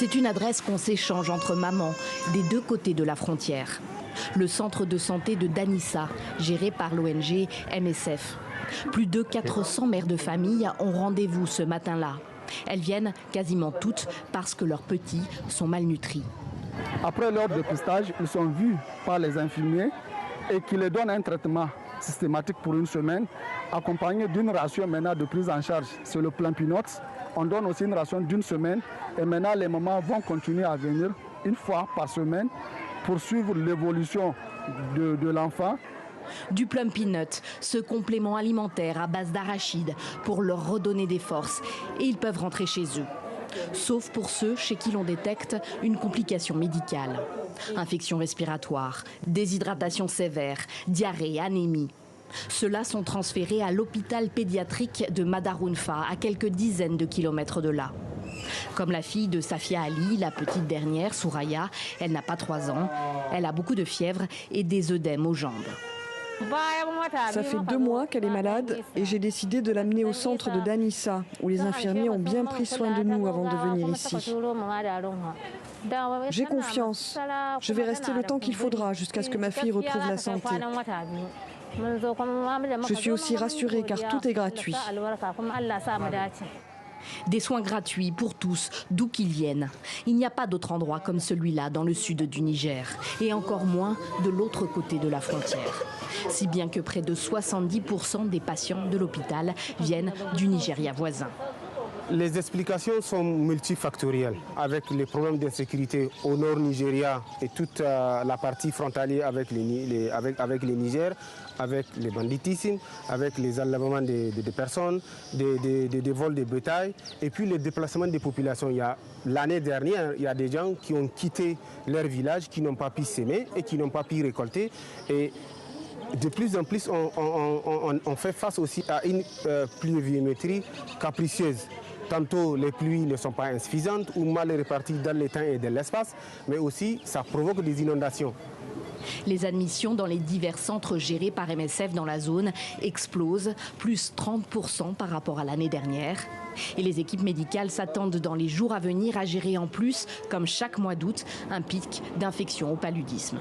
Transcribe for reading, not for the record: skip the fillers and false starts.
C'est une adresse qu'on s'échange entre mamans des deux côtés de la frontière. Le centre de santé de Danissa, géré par l'ONG MSF. Plus de 400 mères de famille ont rendez-vous ce matin-là. Elles viennent quasiment toutes parce que leurs petits sont malnutris. Après leur dépistage, ils sont vus par les infirmiers et qui les donnent un traitement systématique pour une semaine, accompagné d'une ration maintenant de prise en charge. C'est le plan Pinox. On donne aussi une ration d'une semaine et maintenant les mamans vont continuer à venir une fois par semaine pour suivre l'évolution de l'enfant. Du plum peanut, ce complément alimentaire à base d'arachide pour leur redonner des forces et ils peuvent rentrer chez eux. Sauf pour ceux chez qui l'on détecte une complication médicale. Infection respiratoire, déshydratation sévère, diarrhée, anémie. Ceux-là sont transférés à l'hôpital pédiatrique de Madarounfa, à quelques dizaines de kilomètres de là. Comme la fille de Safia Ali, la petite dernière, Souraya, elle n'a pas 3 ans. Elle a beaucoup de fièvre et des œdèmes aux jambes. Ça fait 2 mois qu'elle est malade et j'ai décidé de l'amener au centre de Danissa, où les infirmiers ont bien pris soin de nous avant de venir ici. J'ai confiance. Je vais rester le temps qu'il faudra jusqu'à ce que ma fille retrouve la santé. Je suis aussi rassurée car tout est gratuit. Des soins gratuits pour tous, d'où qu'ils viennent. Il n'y a pas d'autre endroit comme celui-là dans le sud du Niger, et encore moins de l'autre côté de la frontière. Si bien que près de 70% des patients de l'hôpital viennent du Nigeria voisin. Les explications sont multifactorielles, avec les problèmes d'insécurité au nord Nigeria et toute la partie frontalière avec les Niger, avec les banditismes, avec les enlèvements de personnes, des vols de bétail, et puis les déplacements des populations. L'année dernière, il y a des gens qui ont quitté leur village, qui n'ont pas pu s'aimer et qui n'ont pas pu récolter. Et de plus en plus, on fait face aussi à une pluviométrie capricieuse. Tantôt, les pluies ne sont pas insuffisantes ou mal réparties dans le temps et dans l'espace, mais aussi ça provoque des inondations. Les admissions dans les divers centres gérés par MSF dans la zone explosent, plus 30% par rapport à l'année dernière. Et les équipes médicales s'attendent dans les jours à venir à gérer en plus, comme chaque mois d'août, un pic d'infection au paludisme.